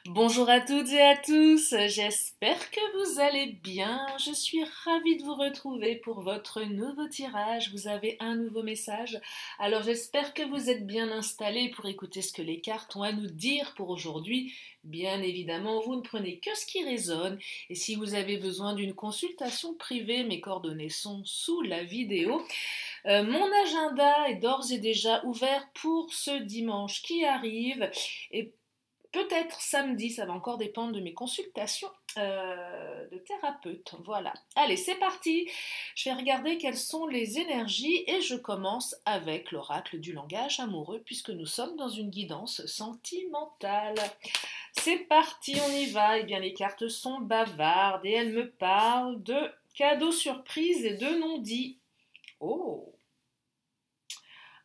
Bonjour à toutes et à tous, j'espère que vous allez bien. Je suis ravie de vous retrouver pour votre nouveau tirage. Vous avez un nouveau message. Alors j'espère que vous êtes bien installés pour écouter ce que les cartes ont à nous dire pour aujourd'hui. Bien évidemment, vous ne prenez que ce qui résonne. Et si vous avez besoin d'une consultation privée, mes coordonnées sont sous la vidéo. Mon agenda est d'ores et déjà ouvert pour ce dimanche qui arrive. Et peut-être samedi, ça va encore dépendre de mes consultations de thérapeute. Voilà. Allez, c'est parti. Je vais regarder quelles sont les énergies et je commence avec l'oracle du langage amoureux puisque nous sommes dans une guidance sentimentale. C'est parti, on y va. Eh bien, les cartes sont bavardes et elles me parlent de cadeaux surprises et de non-dits. Oh.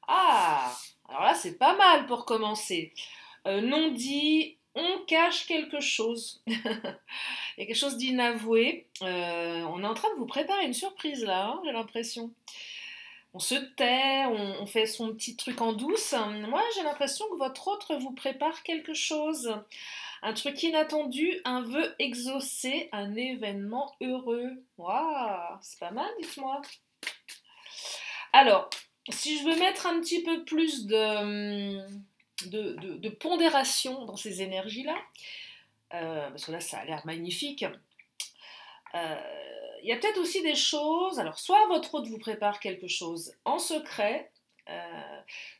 Ah. Alors là, c'est pas mal pour commencer. Non dit, on cache quelque chose. Il y a quelque chose d'inavoué. On est en train de vous préparer une surprise là, hein, j'ai l'impression. On se tait, on fait son petit truc en douce. Moi, j'ai l'impression que votre autre vous prépare quelque chose. Un truc inattendu, un vœu exaucé, un événement heureux. Waouh, c'est pas mal, dites-moi. Alors, si je veux mettre un petit peu plus de pondération dans ces énergies-là, parce que là, ça a l'air magnifique. Il y a peut-être aussi des choses, alors soit votre hôte vous prépare quelque chose en secret,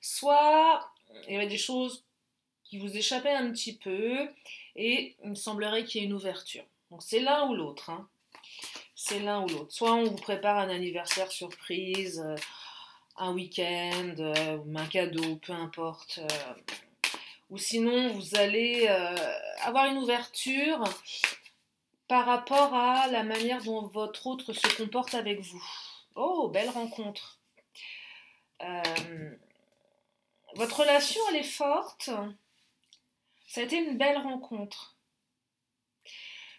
soit il y avait des choses qui vous échappaient un petit peu, et il me semblerait qu'il y ait une ouverture. Donc c'est l'un ou l'autre, hein. C'est l'un ou l'autre. Soit on vous prépare un anniversaire surprise, un week-end, un cadeau, peu importe. Ou sinon, vous allez avoir une ouverture par rapport à la manière dont votre autre se comporte avec vous. Oh, belle rencontre. Euh, Votre relation, elle est forte. Ça a été une belle rencontre.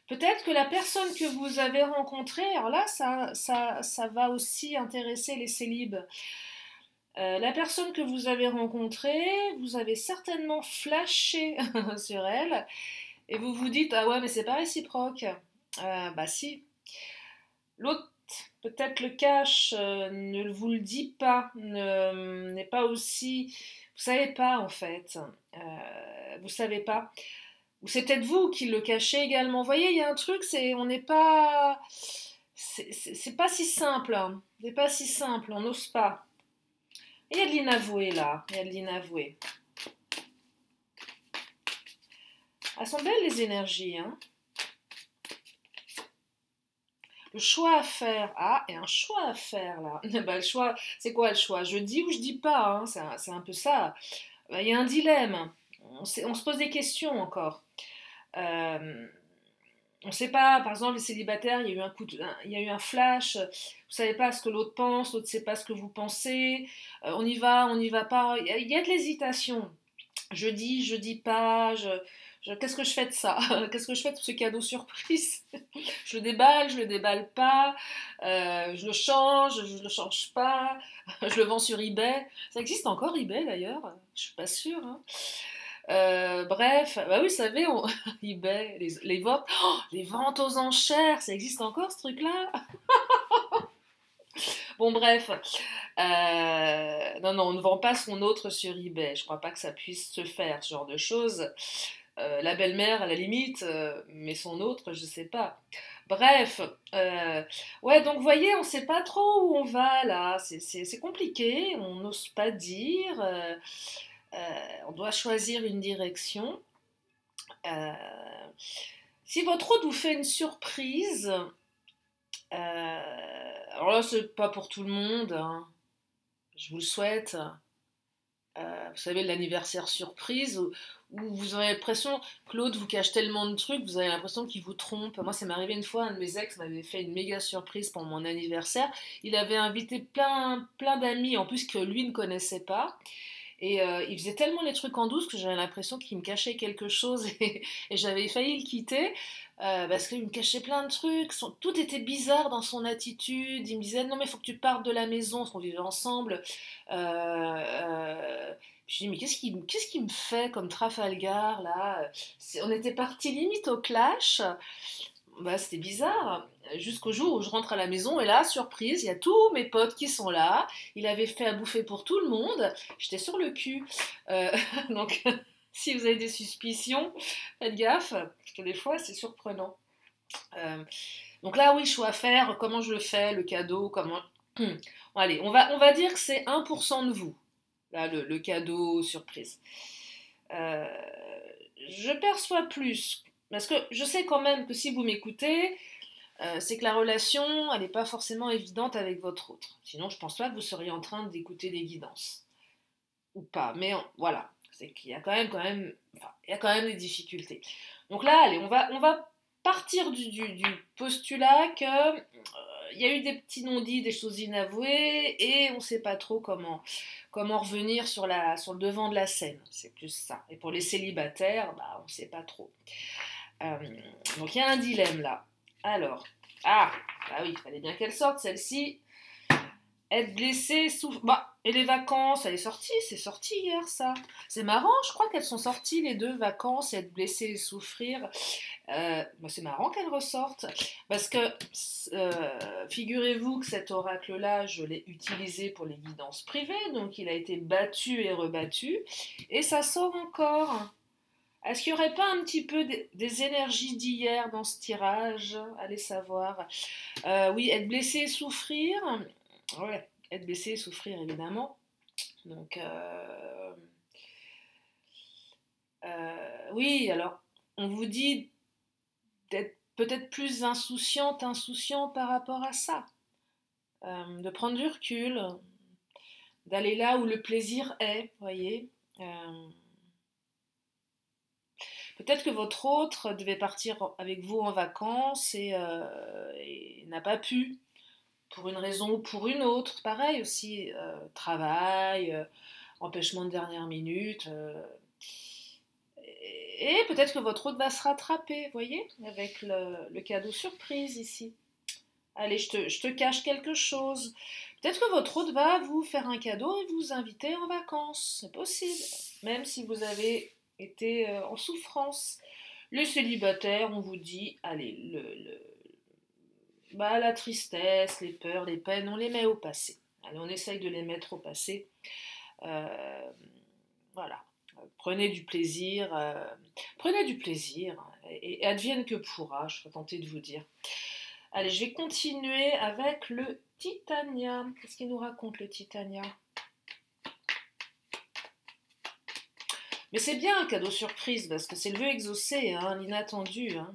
Peut-être que la personne que vous avez rencontrée, alors là, ça va aussi intéresser les célibes. La personne que vous avez rencontrée, vous avez certainement flashé sur elle et vous vous dites ah ouais mais c'est pas réciproque. Bah si. L'autre peut-être le cache, ne vous le dit pas, n'est pas aussi. Vous savez pas en fait. Vous savez pas. Ou c'est peut-être vous qui le cachez également. Vous voyez, il y a un truc, c'est on n'est pas. C'est pas si simple. Hein. C'est pas si simple, on n'ose pas. Il y a de l'inavoué là, il y a de l'inavoué. Elles sont belles les énergies, hein. Le choix à faire. Ah, et un choix à faire là. Bah, le choix, c'est quoi le choix? Je dis ou je dis pas, hein. C'est un peu ça. Bah, il y a un dilemme. On se pose des questions encore. Euh, on ne sait pas, par exemple, les célibataires, il y a eu il y a eu un flash, vous savez pas ce que l'autre pense, l'autre ne sait pas ce que vous pensez, on y va pas, il y a de l'hésitation. Je dis pas, qu'est-ce que je fais de ça? Qu'est-ce que je fais de ce cadeau surprise? Je le déballe pas, je le change, je le change pas, je le vends sur eBay. Ça existe encore eBay d'ailleurs? Je suis pas sûre. Hein. Bref, bah oui, vous savez, eBay, les ventes aux enchères, ça existe encore ce truc-là? Bon, bref, non, non, on ne vend pas son autre sur eBay. Je crois pas que ça puisse se faire, ce genre de choses. La belle-mère, à la limite, mais son autre, je sais pas. Bref, ouais, donc vous voyez, on sait pas trop où on va là. C'est compliqué, on n'ose pas dire. On doit choisir une direction. Euh, Si votre hôte vous fait une surprise, alors là, c'est pas pour tout le monde, hein. Je vous le souhaite. Vous savez, l'anniversaire surprise, où vous avez l'impression que l'autre vous cache tellement de trucs, vous avez l'impression qu'il vous trompe. Moi, ça m'est arrivé une fois, un de mes ex m'avait fait une méga surprise pour mon anniversaire. Il avait invité plein d'amis, en plus que lui ne connaissait pas. Et il faisait tellement les trucs en douce que j'avais l'impression qu'il me cachait quelque chose et j'avais failli le quitter parce qu'il me cachait plein de trucs. Tout était bizarre dans son attitude. Il me disait non mais il faut que tu partes de la maison parce qu'on vivait ensemble. Puis Je dis, mais qu'est-ce qui me fait comme Trafalgar, là? On était parti limite au clash. Bah, c'était bizarre, jusqu'au jour où je rentre à la maison et là, surprise, il y a tous mes potes qui sont là. Il avait fait à bouffer pour tout le monde. J'étais sur le cul. Euh, donc, si vous avez des suspicions, faites gaffe, parce que des fois, c'est surprenant. Euh, donc là, oui, choix à faire. Comment je le fais, le cadeau, comment... Bon, allez, on va dire que c'est 1% de vous, là, le cadeau surprise. Euh, je perçois plus, parce que je sais quand même que si vous m'écoutez, c'est que la relation, elle n'est pas forcément évidente avec votre autre. Sinon, je pense pas que vous seriez en train d'écouter des guidances. Ou pas. Mais voilà, c'est qu'il y a enfin, il y a quand même des difficultés. Donc là, allez, on va partir du postulat que il y a eu des petits non-dits, des choses inavouées, et on ne sait pas trop comment revenir sur le devant de la scène. C'est plus ça. Et pour les célibataires, bah, on ne sait pas trop. Euh, donc il y a un dilemme là. Alors, bah oui, il fallait bien qu'elle sorte celle-ci. Être blessé, souffrir. Bah, et les vacances, elle est sortie, c'est sorti hier ça. C'est marrant, je crois qu'elles sont sorties les deux vacances, être blessé et souffrir. Bah, c'est marrant qu'elles ressortent. Parce que figurez-vous que cet oracle-là, je l'ai utilisé pour les guidances privées, donc il a été battu et rebattu, et ça sort encore. Est-ce qu'il n'y aurait pas un petit peu des énergies d'hier dans ce tirage? Allez savoir. Oui, être blessé et souffrir. Ouais, être blessé et souffrir, évidemment. Donc, oui, alors, on vous dit d'être peut-être plus insouciante, insouciant par rapport à ça. De prendre du recul, d'aller là où le plaisir est, voyez. Peut-être que votre autre devait partir avec vous en vacances et n'a pas pu, pour une raison ou pour une autre. Pareil aussi, travail, empêchement de dernière minute. Et peut-être que votre autre va se rattraper, voyez, avec le cadeau surprise ici. Allez, je te cache quelque chose. Peut-être que votre hôte va vous faire un cadeau et vous inviter en vacances. C'est possible. Même si vous avez été en souffrance. Les célibataires, on vous dit, allez, bah, la tristesse, les peurs, les peines, on les met au passé. Allez, on essaye de les mettre au passé. Euh, voilà. Prenez du plaisir. Prenez du plaisir. Et advienne que pourra, je serais tentée de vous dire. Allez, je vais continuer avec le Titania. Qu'est-ce qu'il nous raconte le Titania? Mais c'est bien un cadeau surprise parce que c'est le vœu exaucé, hein, l'inattendu. Hein.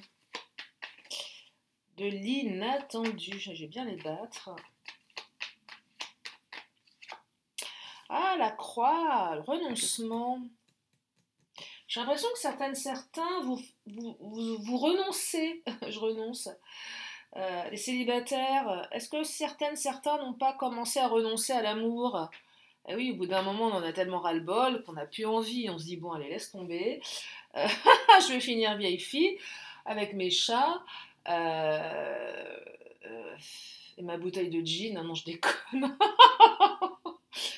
De l'inattendu. J'ai bien les battre. Ah, la croix, le renoncement. J'ai l'impression que certains, vous renoncez. Je renonce. Les célibataires, est-ce que certains n'ont pas commencé à renoncer à l'amour? Eh oui, au bout d'un moment, on en a tellement ras-le-bol qu'on n'a plus envie. On se dit, bon, allez, laisse tomber. Je vais finir vieille fille avec mes chats et ma bouteille de gin. Non, non, je déconne.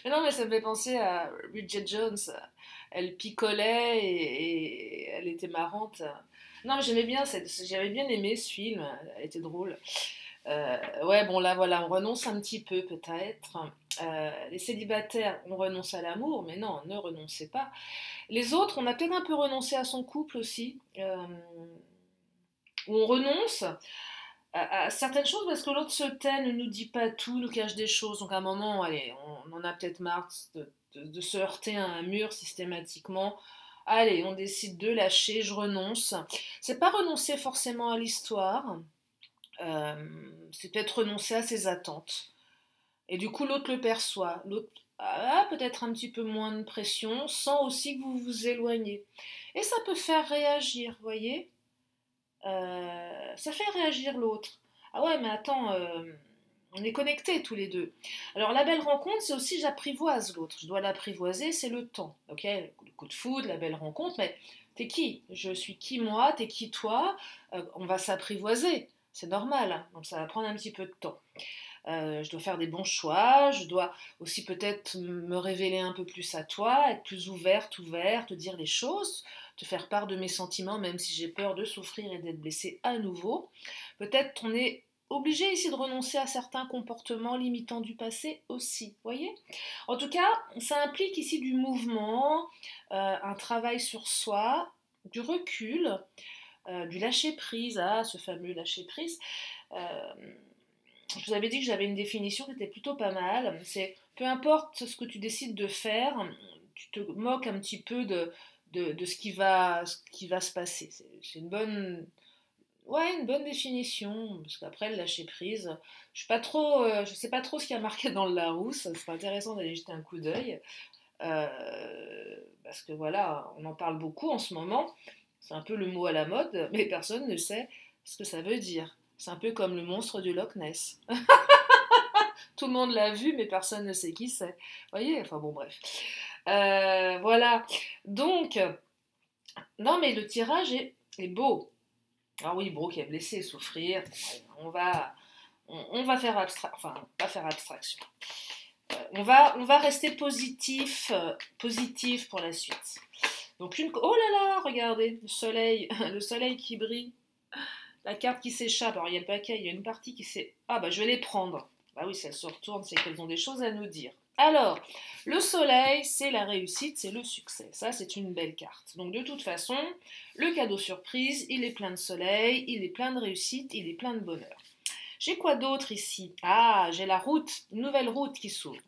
Mais non, mais ça me fait penser à Bridget Jones. Elle picolait et elle était marrante. Non, mais j'avais bien aimé ce film. Elle était drôle. Ouais, bon, là, voilà, on renonce un petit peu, peut-être. Les célibataires, on renonce à l'amour, mais non, ne renoncez pas. Les autres, on a peut-être un peu renoncé à son couple aussi. Où on renonce à certaines choses parce que l'autre se tait, ne nous dit pas tout, nous cache des choses. Donc à un moment, allez, on en a peut-être marre de se heurter à un mur systématiquement. Allez, on décide de lâcher, je renonce. C'est pas renoncer forcément à l'histoire, c'est peut-être renoncer à ses attentes. Et du coup, l'autre le perçoit. L'autre a peut-être un petit peu moins de pression, sans aussi que vous vous éloignez. Et ça peut faire réagir, vous voyez. Ça fait réagir l'autre. Ah ouais, mais attends, on est connectés tous les deux. Alors la belle rencontre, c'est aussi j'apprivoise l'autre. Je dois l'apprivoiser, c'est le temps. Ok, le coup de foudre, la belle rencontre, mais t'es qui? Je suis qui moi? T'es qui toi? On va s'apprivoiser. C'est normal, hein. Donc ça va prendre un petit peu de temps. je dois faire des bons choix, je dois aussi peut-être me révéler un peu plus à toi, être plus ouverte, te dire les choses, te faire part de mes sentiments, même si j'ai peur de souffrir et d'être blessée à nouveau. Peut-être on est obligé ici de renoncer à certains comportements limitants du passé aussi, voyez. En tout cas, ça implique ici du mouvement, un travail sur soi, du recul, du lâcher-prise, ce fameux lâcher-prise. Euh, je vous avais dit que j'avais une définition qui était plutôt pas mal. C'est peu importe ce que tu décides de faire, tu te moques un petit peu de ce qui va se passer. C'est une bonne, ouais, une bonne définition. Parce qu'après, le lâcher prise, je sais pas trop ce qu'il y a marqué dans le Larousse. Ça serait intéressant d'aller jeter un coup d'œil. Parce que voilà, on en parle beaucoup en ce moment. C'est un peu le mot à la mode, mais personne ne sait ce que ça veut dire. C'est un peu comme le monstre du Loch Ness. Tout le monde l'a vu, mais personne ne sait qui c'est. Vous voyez. Enfin bon, bref. Voilà. Donc, non, mais le tirage est beau. Ah oui, Brooke est blessé, souffrir. On va faire abstraction. Enfin, pas faire abstraction. On va rester positif pour la suite. Donc oh là là, regardez, le soleil qui brille, la carte qui s'échappe. Alors il y a le paquet, il y a une partie qui s'est... Ah bah je vais les prendre. Bah oui, si elles se retournent, c'est qu'elles ont des choses à nous dire. Alors, le soleil, c'est la réussite, c'est le succès. Ça, c'est une belle carte. Donc de toute façon, le cadeau surprise, il est plein de soleil, il est plein de réussite, il est plein de bonheur. J'ai quoi d'autre ici? Ah, j'ai la route, une nouvelle route qui s'ouvre.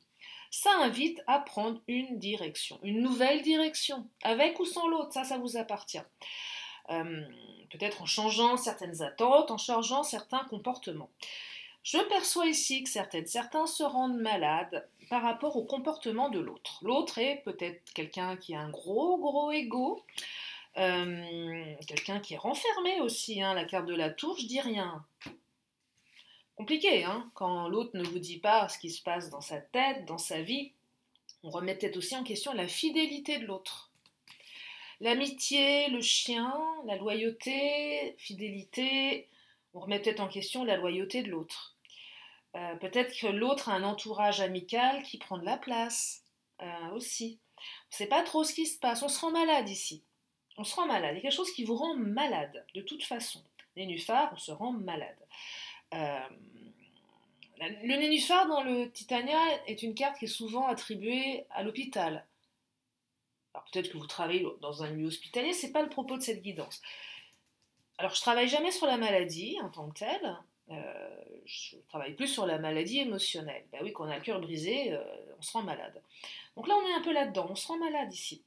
Ça invite à prendre une direction, une nouvelle direction, avec ou sans l'autre, ça vous appartient. Peut-être en changeant certaines attentes, en changeant certains comportements. Je perçois ici que certains se rendent malades par rapport au comportement de l'autre. L'autre est peut-être quelqu'un qui a un gros ego, quelqu'un qui est renfermé aussi, hein, la carte de la tour, je dis rien. Compliqué, hein, quand l'autre ne vous dit pas ce qui se passe dans sa tête, dans sa vie. On remet peut-être aussi en question la fidélité de l'autre. L'amitié, le chien, la loyauté, fidélité, on remet peut-être en question la loyauté de l'autre. Peut-être que l'autre a un entourage amical qui prend de la place aussi. On ne sait pas trop ce qui se passe. On se rend malade ici. On se rend malade. Il y a quelque chose qui vous rend malade, de toute façon. Nénuphar, on se rend malade. Le nénuphar dans le Titania est une carte qui est souvent attribuée à l'hôpital. Alors peut-être que vous travaillez dans un milieu hospitalier, c'est pas le propos de cette guidance. Alors je travaille jamais sur la maladie en tant que telle, je travaille plus sur la maladie émotionnelle. Ben oui, quand on a le cœur brisé, on se rend malade. Donc là on est un peu là-dedans, on se rend malade ici.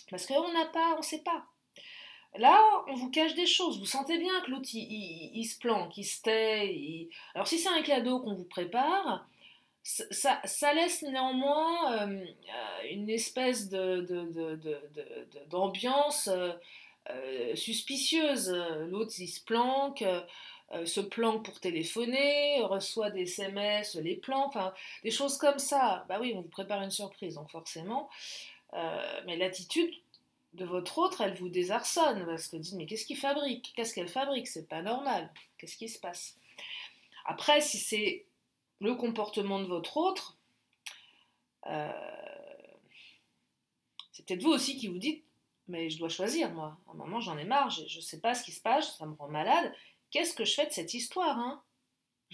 Parce qu'on ne sait pas. Là, on vous cache des choses. Vous sentez bien que l'autre, il se planque, il se tait. Alors, si c'est un cadeau qu'on vous prépare, ça laisse néanmoins une espèce d'ambiance suspicieuse. L'autre, il se planque pour téléphoner, reçoit des SMS, les planque, enfin, des choses comme ça. Bah oui, on vous prépare une surprise, donc forcément. Mais l'attitude de votre autre, elle vous désarçonne, parce que vous dites, mais qu'est-ce qu'il fabrique? Qu'est-ce qu'elle fabrique? C'est pas normal. Qu'est-ce qui se passe? Après, si c'est le comportement de votre autre, euh, c'est peut-être vous aussi qui vous dites, mais je dois choisir, moi. À un moment, j'en ai marre, je ne sais pas ce qui se passe, ça me rend malade. Qu'est-ce que je fais de cette histoire, hein?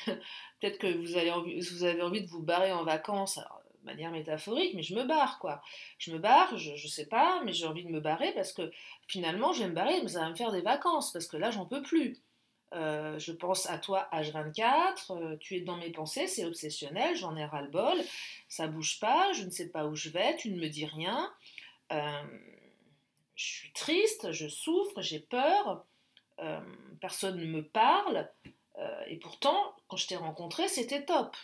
Peut-être que vous avez envie de vous barrer en vacances, alors, de manière métaphorique, mais je me barre, quoi. Je me barre, je sais pas, mais j'ai envie de me barrer parce que finalement, je vais me barrer, mais ça va me faire des vacances, parce que là, j'en peux plus. Je pense à toi H24, tu es dans mes pensées, c'est obsessionnel, j'en ai ras-le-bol, ça bouge pas, je ne sais pas où je vais, tu ne me dis rien, euh, je suis triste, je souffre, j'ai peur, personne ne me parle, et pourtant, quand je t'ai rencontré, c'était top.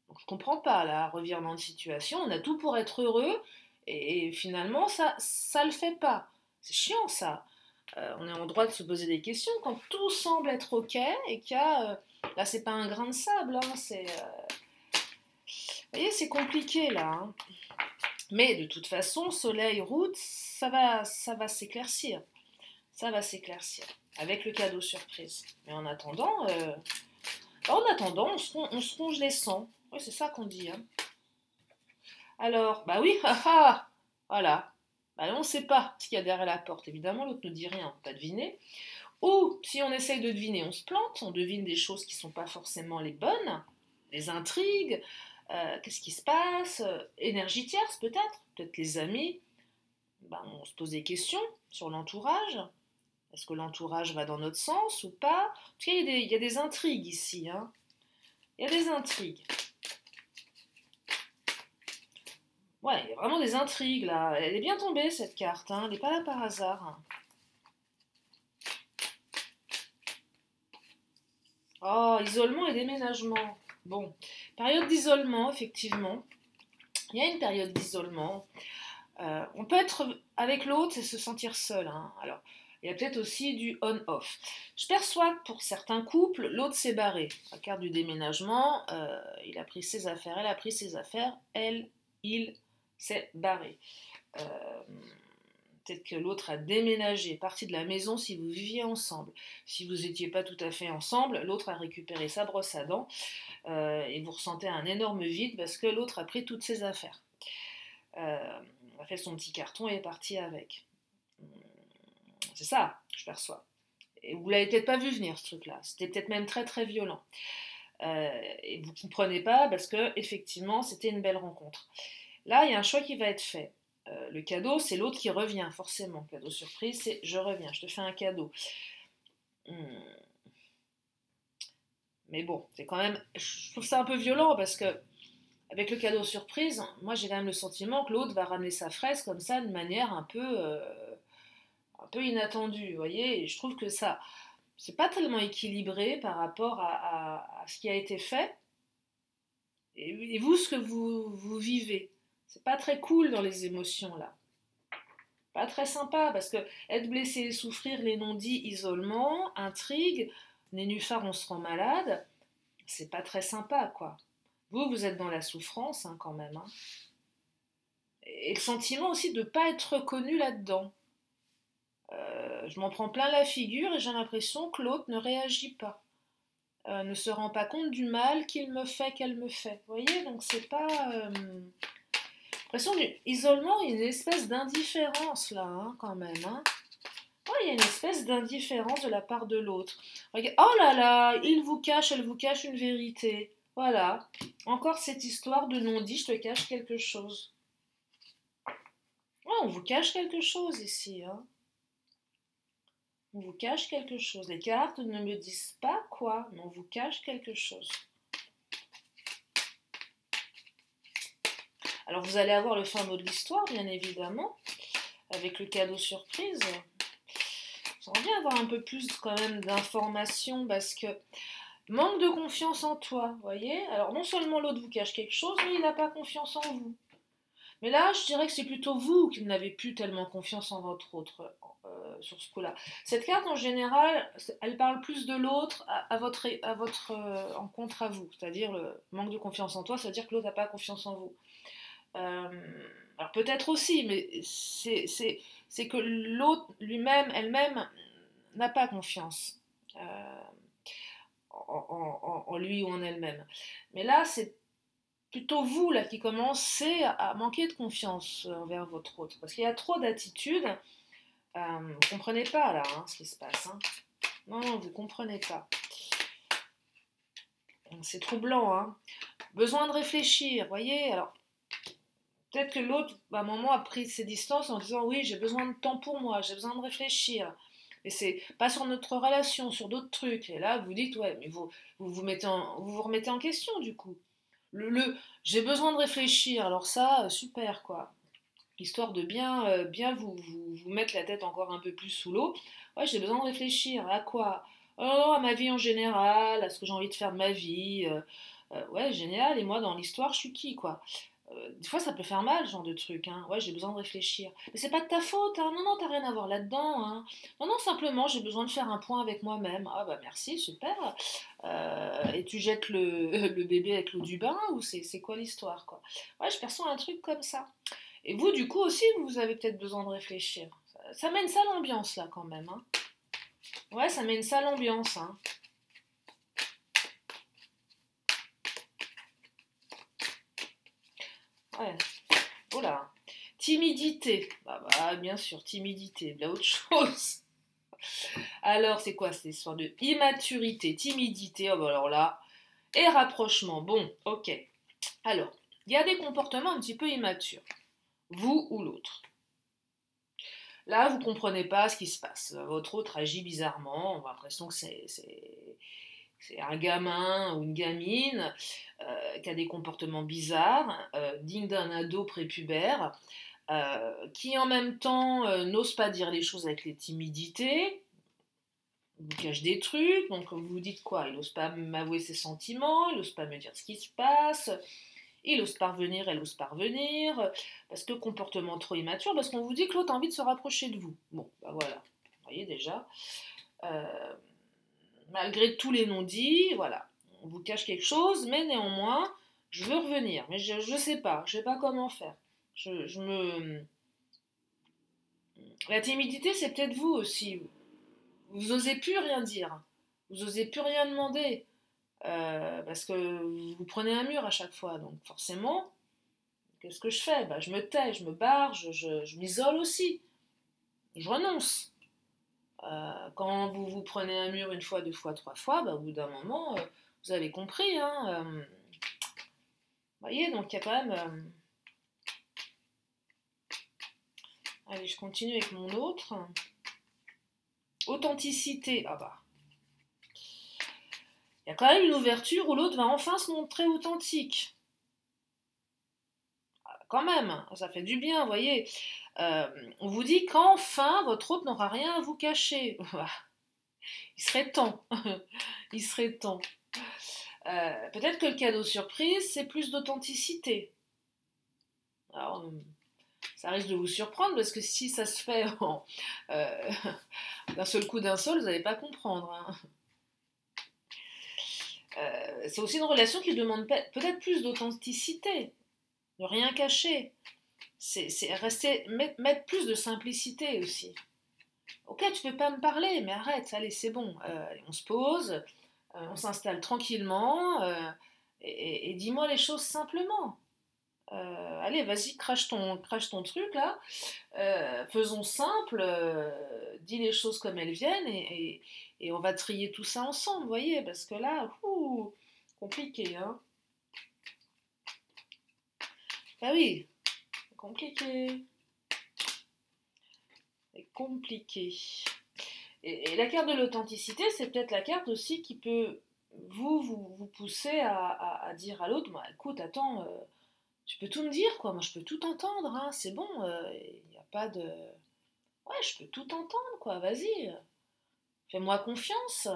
Donc je comprends pas, là, revirement de situation, on a tout pour être heureux, et finalement, ça le fait pas. C'est chiant, ça. On est en droit de se poser des questions quand tout semble être ok et qu'il y a. Là, c'est pas un grain de sable, hein, c'est. Vous voyez, c'est compliqué là. Hein. Mais de toute façon, soleil, route, ça va s'éclaircir. Ça va s'éclaircir avec le cadeau surprise. Mais en attendant, En attendant, on se ronge les sangs. Oui, c'est ça qu'on dit. Hein. Alors, bah oui, haha, voilà. Bah, on ne sait pas ce qu'il y a derrière la porte. Évidemment, l'autre ne dit rien, on ne peut pas deviner. Ou, si on essaye de deviner, on se plante, on devine des choses qui ne sont pas forcément les bonnes, les intrigues, qu'est-ce qui se passe, énergie tierce peut-être les amis. Ben, on se pose des questions sur l'entourage. Est-ce que l'entourage va dans notre sens ou pas? En tout cas, il y a des intrigues ici. Hein. Il y a des intrigues. Ouais, il y a vraiment des intrigues là. Elle est bien tombée cette carte, hein. Elle n'est pas là par hasard. Hein. Oh, isolement et déménagement. Bon, période d'isolement, effectivement. Il y a une période d'isolement. On peut être avec l'autre et se sentir seul. Hein. Alors, il y a peut-être aussi du on-off. Je perçois que pour certains couples, l'autre s'est barré. La carte du déménagement, il a pris ses affaires, elle a pris ses affaires, il s'est barré. Euh, Peut-être que l'autre a déménagé, parti de la maison si vous viviez ensemble. Si vous n'étiez pas tout à fait ensemble, l'autre a récupéré sa brosse à dents et vous ressentez un énorme vide parce que l'autre a pris toutes ses affaires. A fait son petit carton et est parti avec. C'est ça, je perçois. Et vous l'avez peut-être pas vu venir ce truc-là. C'était peut-être même très très violent. Et vous ne comprenez pas parce que effectivement c'était une belle rencontre. Là, il y a un choix qui va être fait. Le cadeau, c'est l'autre qui revient, forcément. Cadeau surprise, c'est je reviens, je te fais un cadeau. Mais bon, c'est quand même. Je trouve ça un peu violent parce que, avec le cadeau surprise, moi j'ai quand même le sentiment que l'autre va ramener sa fraise comme ça de manière un peu inattendue, vous voyez. Et je trouve que ça, c'est pas tellement équilibré par rapport à ce qui a été fait. Et vous, ce que vous vivez. C'est pas très cool dans les émotions là. Pas très sympa parce que être blessé, souffrir, les non-dits, isolement, intrigue, nénuphar, on se rend malade, c'est pas très sympa quoi. Vous êtes dans la souffrance hein, quand même. Hein. Et le sentiment aussi de ne pas être reconnu là-dedans. Je m'en prends plein la figure et j'ai l'impression que l'autre ne réagit pas. Ne se rend pas compte du mal qu'il me fait, qu'elle me fait. Vous voyez, donc c'est pas. L'impression d'isolement, il y a une espèce d'indifférence là, hein, quand même. Hein. Oh, il y a une espèce d'indifférence de la part de l'autre. Oh là là, il vous cache, elle vous cache une vérité. Voilà. Encore cette histoire de non-dit, je te cache quelque chose. Ouais, on vous cache quelque chose ici. Hein. On vous cache quelque chose. Les cartes ne me disent pas quoi, mais on vous cache quelque chose. Alors vous allez avoir le fin mot de l'histoire, bien évidemment, avec le cadeau surprise. J'aimerais bien avoir un peu plus quand même d'informations parce que manque de confiance en toi, vous voyez. Alors non seulement l'autre vous cache quelque chose, mais il n'a pas confiance en vous. Mais là, je dirais que c'est plutôt vous qui n'avez plus tellement confiance en votre autre sur ce coup-là. Cette carte, en général, elle parle plus de l'autre à votre en contre à vous. C'est-à-dire le manque de confiance en toi, c'est-à-dire que l'autre n'a pas confiance en vous. Euh, alors peut-être aussi, mais c'est que l'autre lui-même, elle-même, n'a pas confiance en lui ou en elle-même. Mais là, c'est plutôt vous là qui commencez à manquer de confiance envers votre autre. Parce qu'il y a trop d'attitudes. Vous ne comprenez pas là hein, ce qui se passe. Hein. Non, vous ne comprenez pas. C'est troublant. Hein. Besoin de réfléchir, voyez. Alors, peut-être que l'autre, à un moment, a pris ses distances en disant oui, j'ai besoin de temps pour moi, j'ai besoin de réfléchir. Mais c'est pas sur notre relation, sur d'autres trucs. Et là, vous dites ouais, mais vous remettez en question du coup. J'ai besoin de réfléchir, alors ça, super quoi. Histoire de bien vous mettre la tête encore un peu plus sous l'eau. Ouais, j'ai besoin de réfléchir. À quoi? Oh, à ma vie en général, à ce que j'ai envie de faire de ma vie. Ouais, génial. Et moi, dans l'histoire, je suis qui quoi? Des fois, ça peut faire mal, ce genre de truc. Hein. Ouais, j'ai besoin de réfléchir. Mais c'est pas de ta faute. Hein. Non, non, t'as rien à voir là-dedans. Hein. Non, non, simplement, j'ai besoin de faire un point avec moi-même. Ah bah merci, super. Et tu jettes le bébé avec l'eau du bain ou c'est quoi l'histoire quoi? Ouais, je perçois un truc comme ça. Et vous, du coup, aussi, vous avez peut-être besoin de réfléchir. Ça met une sale ambiance, là, quand même. Hein. Ouais, ça met une sale ambiance. Hein. Ouais. Oh là. Timidité. Bien sûr, timidité. Il y a autre chose. Alors, c'est quoi? C'est histoire de immaturité, timidité. Oh, bah alors là. Et rapprochement. Bon, ok. Alors, il y a des comportements un petit peu immatures. Vous ou l'autre. Là, vous ne comprenez pas ce qui se passe. Votre autre agit bizarrement. On a l'impression que c'est un gamin ou une gamine qui a des comportements bizarres, dignes d'un ado prépubère, qui en même temps n'ose pas dire les choses avec les timidités, vous cache des trucs, donc vous vous dites quoi? Il n'ose pas m'avouer ses sentiments, il n'ose pas me dire ce qui se passe, il ose parvenir, elle ose parvenir, parce que comportement trop immature, parce qu'on vous dit que l'autre a envie de se rapprocher de vous. Bon, bah voilà, vous voyez déjà. Euh, Malgré tous les non-dits, voilà, on vous cache quelque chose, mais néanmoins, je veux revenir, mais je sais pas, je sais pas comment faire. Je me... La timidité, c'est peut-être vous aussi. Vous osez plus rien dire, vous osez plus rien demander, parce que vous prenez un mur à chaque fois, donc forcément, qu'est-ce que je fais? Bah, je me tais, je me barre, je m'isole aussi, je renonce. Quand vous vous prenez un mur une fois, deux fois, trois fois, bah, au bout d'un moment, vous avez compris, hein, vous voyez, donc il y a quand même... Allez, je continue avec mon autre. Authenticité. Ah bah. Il y a quand même une ouverture où l'autre va enfin se montrer authentique. Quand même, ça fait du bien, vous voyez. On vous dit qu'enfin, votre autre n'aura rien à vous cacher. Il serait temps. Il serait temps. Peut-être que le cadeau surprise, c'est plus d'authenticité. Alors, ça risque de vous surprendre parce que si ça se fait d'un seul coup d'un seul, vous n'allez pas comprendre. Hein. C'est aussi une relation qui demande peut-être plus d'authenticité, de rien cacher. C'est mettre plus de simplicité aussi. Ok, tu peux pas me parler, mais arrête, allez, c'est bon. On se pose, on s'installe tranquillement et dis-moi les choses simplement. Allez, vas-y, crache ton truc là. Faisons simple, dis les choses comme elles viennent et on va trier tout ça ensemble, vous voyez, parce que là, compliqué, hein. Ah oui, compliqué, c'est compliqué. Et la carte de l'authenticité, c'est peut-être la carte aussi qui peut vous pousser à dire à l'autre, bah, écoute, attends, tu peux tout me dire, quoi, moi je peux tout entendre, hein, c'est bon, il n'y a pas de... Ouais, je peux tout entendre, quoi, vas-y, fais-moi confiance.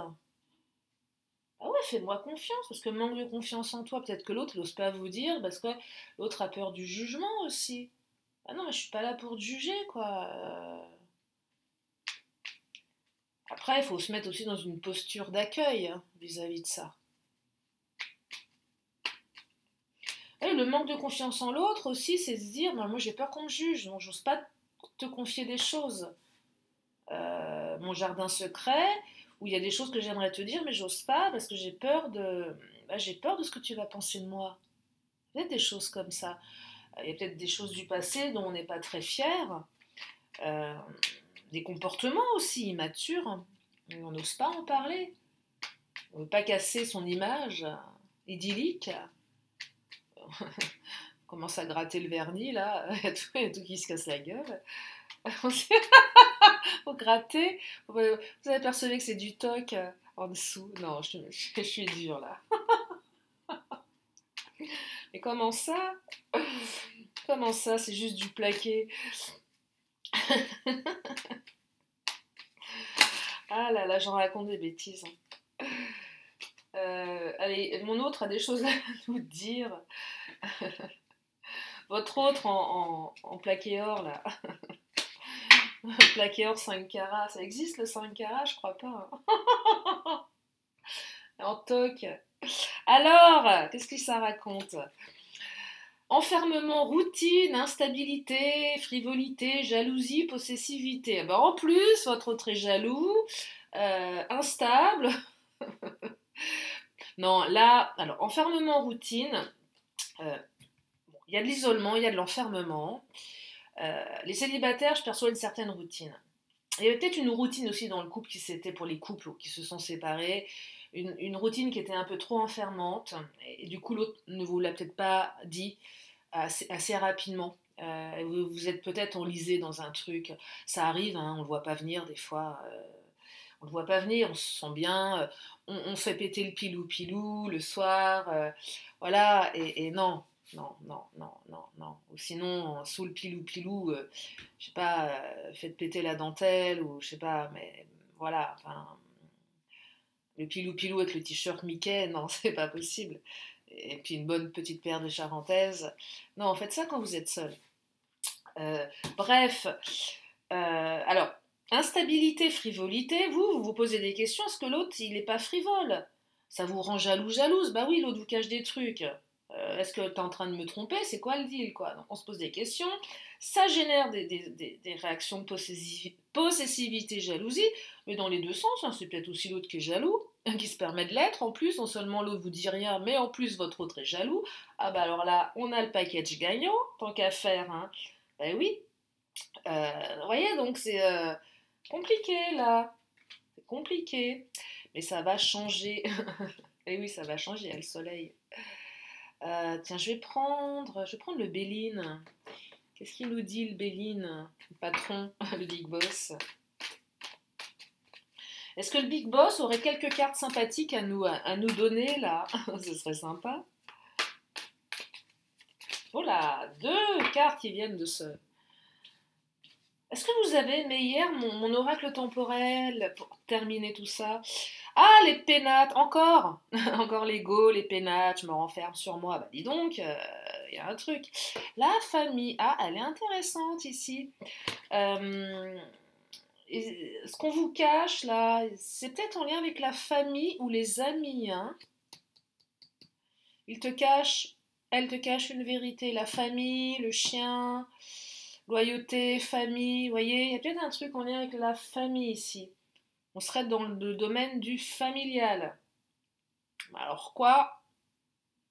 Ah ouais, fais-moi confiance, parce que manque de confiance en toi, peut-être que l'autre n'ose pas vous dire, parce que l'autre a peur du jugement aussi. Ah non, mais je suis pas là pour te juger, quoi. Après, il faut se mettre aussi dans une posture d'accueil hein, vis-à-vis de ça. Et le manque de confiance en l'autre aussi, c'est se dire, moi j'ai peur qu'on me juge, donc j'ose pas te confier des choses. Mon jardin secret, où il y a des choses que j'aimerais te dire, mais j'ose pas parce que j'ai peur de ce que tu vas penser de moi. Peut-être des choses comme ça. Il y a peut-être des choses du passé dont on n'est pas très fier. Euh, des comportements aussi immatures. On n'ose pas en parler. On ne veut pas casser son image idyllique. On commence à gratter le vernis, là. Il y a tout qui se casse la gueule. Faut gratter. Vous avez percevé que c'est du toc en dessous. Non, je suis dure, là. Mais comment ça? Comment ça? C'est juste du plaqué. Ah là là, j'en raconte des bêtises. Allez, mon autre a des choses à nous dire. Votre autre en plaqué or, là. Plaqué or 5 carats. Ça existe le 5 carats? Je crois pas. Hein. En toc. Alors, qu'est-ce que ça raconte? Enfermement, routine, instabilité, frivolité, jalousie, possessivité. Ben, en plus, votre autre est jaloux, instable. Non, là, alors, enfermement, routine. Il il y a de l'isolement, il y a de l'enfermement. Les célibataires, je perçois une certaine routine. Il y avait peut-être une routine aussi dans le couple qui c'était pour les couples qui se sont séparés, une routine qui était un peu trop enfermante, et du coup l'autre ne vous l'a peut-être pas dit assez rapidement. Vous êtes peut-être enlisé dans un truc, ça arrive, hein, on ne le voit pas venir des fois, on le voit pas venir, on se sent bien, on fait péter le pilou-pilou le soir, voilà, et non, non, non, non, non, non. Ou sinon, sous le pilou-pilou, je sais pas, faites péter la dentelle, ou je sais pas, mais voilà, enfin, le pilou-pilou avec le t-shirt Mickey, non, c'est pas possible. Et puis une bonne petite paire de charentaises. Non, faites ça quand vous êtes seul. Euh, bref, alors, instabilité, frivolité, vous vous posez des questions, est-ce que l'autre, il n'est pas frivole? Ça vous rend jaloux, jalouse? Bah oui, l'autre vous cache des trucs. Est-ce que tu es en train de me tromper? C'est quoi le deal, quoi? Donc on se pose des questions, ça génère des réactions de possessivité, jalousie, mais dans les deux sens, hein, c'est peut-être aussi l'autre qui est jaloux, qui se permet de l'être, en plus, non seulement l'autre vous dit rien, mais en plus votre autre est jaloux. Ah bah alors là, on a le package gagnant, tant qu'à faire, hein. Ben oui, vous voyez, donc c'est compliqué là, c'est compliqué, mais ça va changer. Et oui, ça va changer, il y a le soleil. Tiens, je vais prendre le Béline. Qu'est-ce qu'il nous dit le Béline, le patron, le Big Boss? Est-ce que le Big Boss aurait quelques cartes sympathiques à nous donner là? Ce serait sympa. Oh là, deux cartes qui viennent de ce, est-ce que vous avez aimé hier mon oracle temporel pour terminer tout ça? Ah, les pénates, encore! Encore l'ego, les pénates, je me renferme sur moi. Bah dis donc, il y a un truc. La famille, ah, elle est intéressante ici. Euh, Ce qu'on vous cache là, c'est peut-être en lien avec la famille ou les amis, hein. Il te cache, elle te cache une vérité. La famille, le chien, loyauté, famille, vous voyez, il y a peut-être un truc en lien avec la famille ici. On serait dans le domaine du familial. Alors quoi?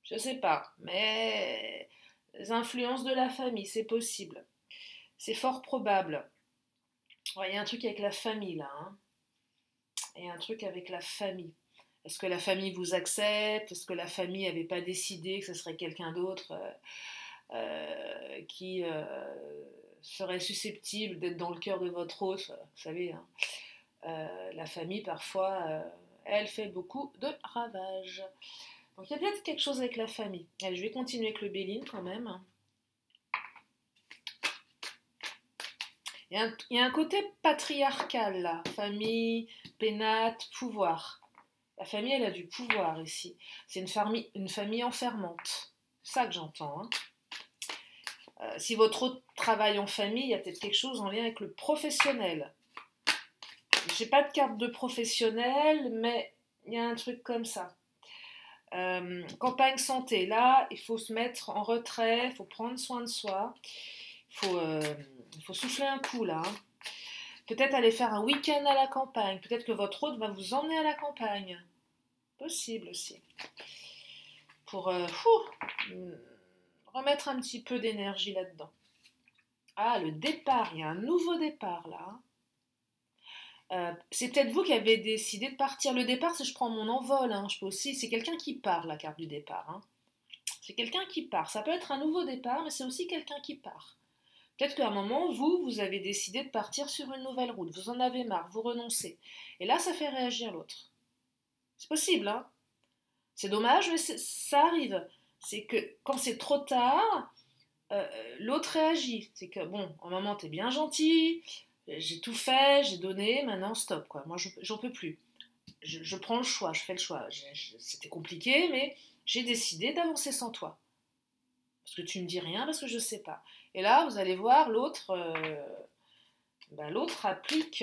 Je sais pas, mais les influences de la famille, c'est possible. C'est fort probable. Ouais, il y a un truc avec la famille là, hein. Il y a un truc avec la famille. Est-ce que la famille vous accepte? Est-ce que la famille n'avait pas décidé que ce serait quelqu'un d'autre qui serait susceptible d'être dans le cœur de votre hôte? Vous savez, hein, la famille, parfois, elle fait beaucoup de ravages. Donc il y a peut-être quelque chose avec la famille. Allez, je vais continuer avec le Béline quand même. Il y a un côté patriarcal là. Famille, pénate, pouvoir. La famille, elle a du pouvoir ici. C'est une famille enfermante. C'est ça que j'entends, hein. Si votre autre travaille en famille, il y a peut-être quelque chose en lien avec le professionnel. J'ai pas de carte de professionnel, mais il y a un truc comme ça. Campagne santé, là, il faut se mettre en retrait, il faut prendre soin de soi, il faut souffler un coup là, hein. Peut-être aller faire un week-end à la campagne, peut-être que votre hôte va vous emmener à la campagne. Possible aussi. Pour remettre un petit peu d'énergie là-dedans. Ah, le départ, il y a un nouveau départ là. C'est peut-être vous qui avez décidé de partir. Le départ, c'est je prends mon envol, hein. Je peux aussi, c'est quelqu'un qui part, la carte du départ, hein. C'est quelqu'un qui part. Ça peut être un nouveau départ, mais c'est aussi quelqu'un qui part. Peut-être qu'à un moment, vous avez décidé de partir sur une nouvelle route. Vous en avez marre, vous renoncez. Et là, ça fait réagir l'autre. C'est possible, hein. C'est dommage, mais ça arrive. C'est que quand c'est trop tard, l'autre réagit. C'est que, bon, à un moment, t'es bien gentil, j'ai tout fait, j'ai donné, maintenant stop, quoi. Moi, j'en peux plus. Je prends le choix, je fais le choix. C'était compliqué, mais j'ai décidé d'avancer sans toi. Parce que tu me dis rien, parce que je sais pas. Et là, vous allez voir, l'autre applique.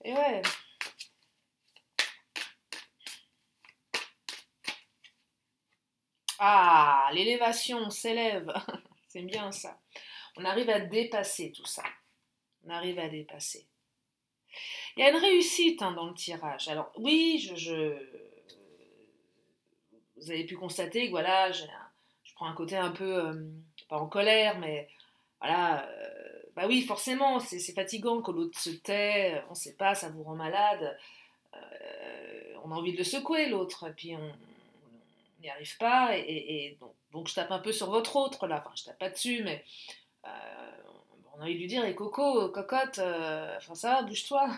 Et ouais. Ah, l'élévation, on s'élève. C'est bien ça. On arrive à dépasser tout ça. On arrive à dépasser. Il y a une réussite, hein, dans le tirage. Alors oui, vous vous avez pu constater que voilà, je prends un côté un peu, pas en colère, mais voilà, bah oui, forcément, c'est fatigant que l'autre se tait, on ne sait pas, ça vous rend malade, on a envie de le secouer l'autre, et puis on n'y arrive pas, et donc je tape un peu sur votre autre là, enfin je tape pas dessus, mais euh, on a envie de lui dire, et Coco, cocotte, enfin ça va, bouge-toi,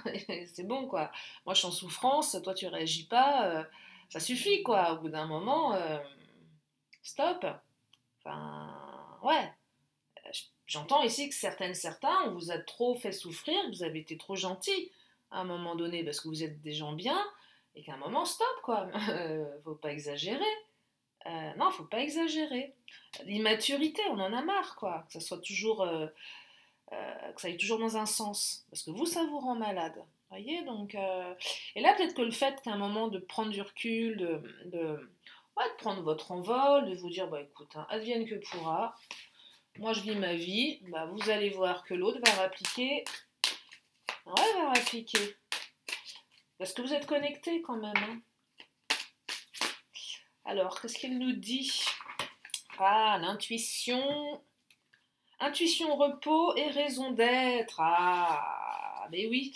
c'est bon quoi. Moi je suis en souffrance, toi tu réagis pas, ça suffit quoi. Au bout d'un moment, stop. Enfin, ouais. J'entends ici que certains, on vous a trop fait souffrir, que vous avez été trop gentil à un moment donné parce que vous êtes des gens bien et qu'à un moment, stop quoi. Faut pas exagérer. Non, faut pas exagérer. L'immaturité, on en a marre quoi. Que ça soit toujours que ça aille toujours dans un sens, parce que vous, ça vous rend malade. Voyez, donc, et là, peut-être que le fait qu'à un moment de prendre du recul, ouais, de prendre votre envol, de vous dire, bah écoute, hein, advienne que pourra, moi je vis ma vie, bah, vous allez voir que l'autre va répliquer, ouais, va répliquer, parce que vous êtes connectés quand même. Hein. Alors, qu'est-ce qu'il nous dit? Ah, l'intuition. Intuition, repos et raison d'être. Ah, mais oui.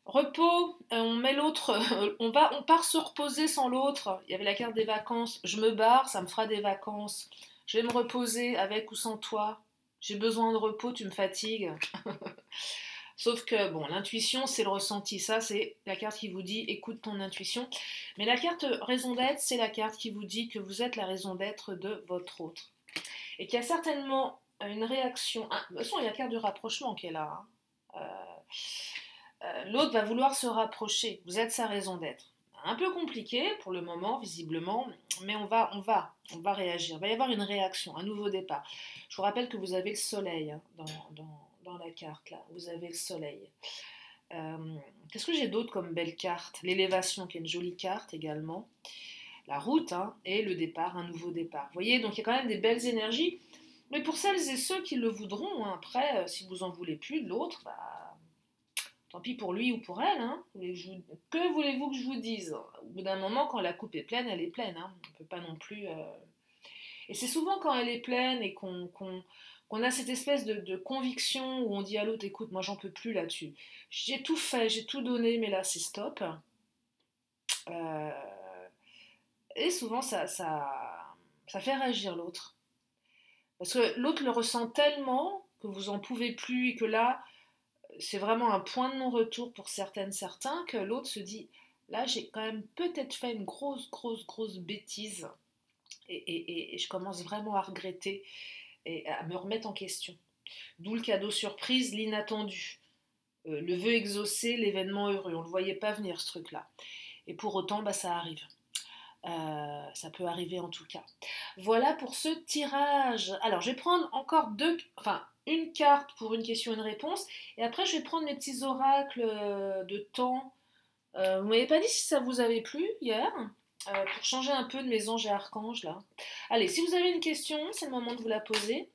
Repos, on met l'autre, on part se reposer sans l'autre. Il y avait la carte des vacances. Je me barre, ça me fera des vacances. Je vais me reposer avec ou sans toi. J'ai besoin de repos, tu me fatigues. Sauf que, bon, l'intuition, c'est le ressenti. Ça, c'est la carte qui vous dit écoute ton intuition. Mais la carte raison d'être, c'est la carte qui vous dit que vous êtes la raison d'être de votre autre. Et qu'il y a certainement une réaction. De toute façon, il y a la carte du rapprochement qui est là. Hein. L'autre va vouloir se rapprocher. Vous êtes sa raison d'être. Un peu compliqué pour le moment, visiblement, mais on va réagir. Il va y avoir une réaction, un nouveau départ. Je vous rappelle que vous avez le soleil hein, dans la carte, là. Vous avez le soleil. Qu'est-ce que j'ai d'autre comme belle carte? L'élévation, qui est une jolie carte également. La route hein, et le départ, un nouveau départ. Vous voyez, donc il y a quand même des belles énergies. Mais pour celles et ceux qui le voudront, hein, après, si vous en voulez plus de l'autre, bah, tant pis pour lui ou pour elle. Hein. Que voulez-vous que je vous dise? Au bout d'un moment, quand la coupe est pleine, elle est pleine. Hein. On ne peut pas non plus... Et c'est souvent quand elle est pleine et qu'on a cette espèce de conviction où on dit à l'autre, écoute, moi j'en peux plus là-dessus. J'ai tout fait, j'ai tout donné, mais là c'est stop. Euh, et souvent ça fait réagir l'autre. Parce que l'autre le ressent tellement que vous en pouvez plus et que là, c'est vraiment un point de non-retour pour certains que l'autre se dit là j'ai quand même peut-être fait une grosse bêtise et je commence vraiment à regretter et à me remettre en question. D'où le cadeau surprise, l'inattendu. Le vœu exaucé, l'événement heureux. On ne le voyait pas venir ce truc-là. Et pour autant, bah, ça arrive. Ça peut arriver en tout cas. Voilà pour ce tirage. Alors, je vais prendre encore une carte pour une question et une réponse. Et après, je vais prendre mes petits oracles de temps. Vous m'avez pas dit si ça vous avait plu hier pour changer un peu de mes anges et archanges là. Allez, si vous avez une question, c'est le moment de vous la poser.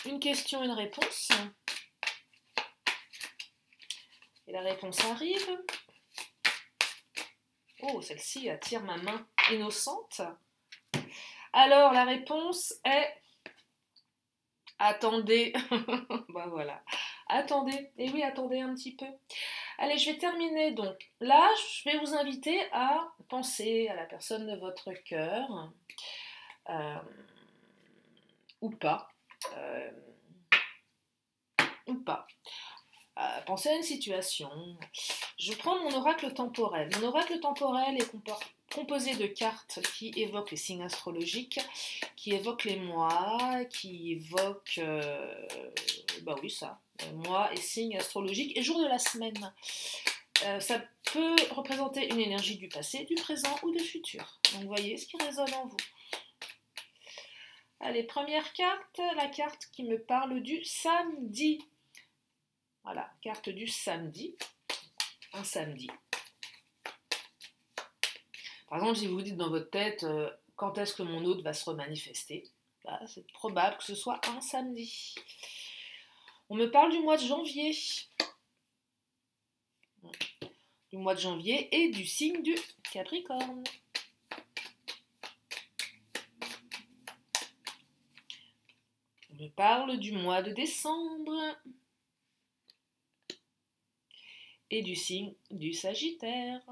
Une question, une réponse. Et la réponse arrive. Oh, celle-ci attire ma main innocente. Alors, la réponse est... Attendez. Bah voilà. Attendez. Et oui, attendez un petit peu. Allez, je vais terminer donc. Là, je vais vous inviter à penser à la personne de votre cœur. Ou pas. Euh, ou pas. Pensez à une situation. Je prends mon oracle temporel. Mon oracle temporel est composé de cartes qui évoquent les signes astrologiques, qui évoquent les mois, qui évoquent, bah oui ça, mois et signes astrologiques et jours de la semaine. Ça peut représenter une énergie du passé, du présent ou du futur. Donc voyez ce qui résonne en vous. Allez, première carte, la carte qui me parle du samedi. Voilà, carte du samedi. Un samedi. Par exemple, si vous dites dans votre tête quand est-ce que mon hôte va se remanifester, bah, c'est probable que ce soit un samedi. On me parle du mois de janvier. Du mois de janvier et du signe du Capricorne. On me parle du mois de décembre et du signe du Sagittaire.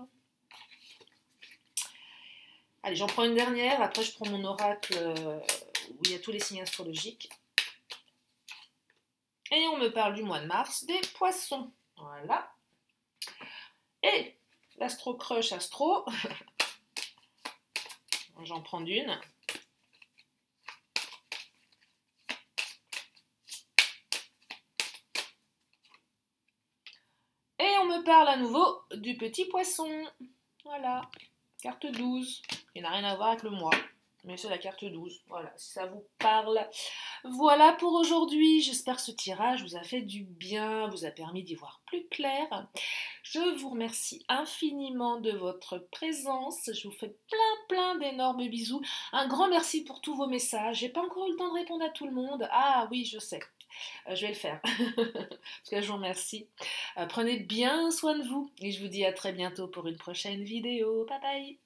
Allez, j'en prends une dernière, après je prends mon oracle où il y a tous les signes astrologiques. Et on me parle du mois de mars des Poissons. Voilà. Et l'Astro Crush Astro, j'en prends une. Et on me parle à nouveau du petit poisson. Voilà, carte 12. Il n'a rien à voir avec le mois, mais c'est la carte 12. Voilà, si ça vous parle. Voilà pour aujourd'hui. J'espère que ce tirage vous a fait du bien, vous a permis d'y voir plus clair. Je vous remercie infiniment de votre présence. Je vous fais plein d'énormes bisous. Un grand merci pour tous vos messages. J'ai pas encore eu le temps de répondre à tout le monde. Ah oui, je sais. Je vais le faire. En tout cas, je vous remercie. Prenez bien soin de vous et je vous dis à très bientôt pour une prochaine vidéo. Bye bye.